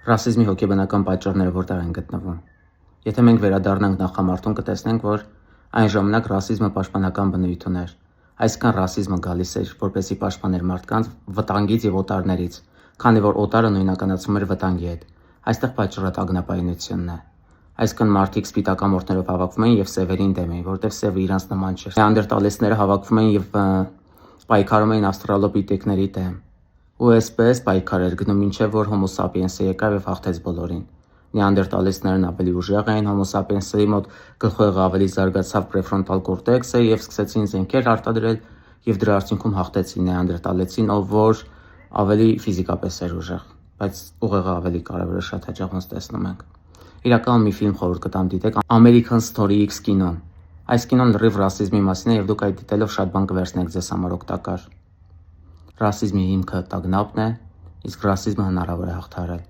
Ռասիզմի հոգեբանական պատճառները որտեղ են գտնվում։ Եթե մենք վերադառնանք նախամարտուն, կտեսնենք, որ այն ժամանակ ռասիզմը պաշտպանական բնույթ ուներ։ Այսինքն ռասիզմը գալիս էր, որպեսզի պաշտպաներ մարդկանց վտանգից եւ օտարներից, քանի որ օտարը նույնականացում էր վտանգի հետ։ Այստեղ պատճառը տագնապայնությունն է։ Այսինքն մարդիկ սպիտակամորթներով հավաքվում էին եւ սևերին դեմ էին, որտեղ սևը իրանց նման չէր։ Նեանդերտալեցիները հավաքվում էին եւ պայքարում էին ավստրալոպիտեկների դեմ։ Ու այսպես պայքար էր գնում մինչև որ հոմո սապիենսը եկավ եւ հաղթեց բոլորին։ Նեանդերտալեցիներն ավելի ուժեղ էին, հոմո սապիենսի մոտ գլխուեղը ավելի զարգացավ պրեֆրոնտալ կորտեքսը եւ սկսեցին զենքեր արտադրել եւ դրա արդյունքում հաղթեցին նեանդերտալեցին, ով որ ավելի ֆիզիկապես էր ուժեղ, բայց ուղեղը ավելի կարեւոր է, շատ հաճախ ոնց տեսնում ենք։ Իրականում մի ֆիլմ խորհուրդ կտամ դիտեք American Story X կինոն։ Այս կինոն լրիվ ռասիզմի մասին է եւ դուք այդ դիտելով շատ բան կվերցնեք ձեզ համար օգտակար։ Ռասիզմի հիմքը տագնապն է, իսկ ռասիզմը հնարավոր է հաղթահարել։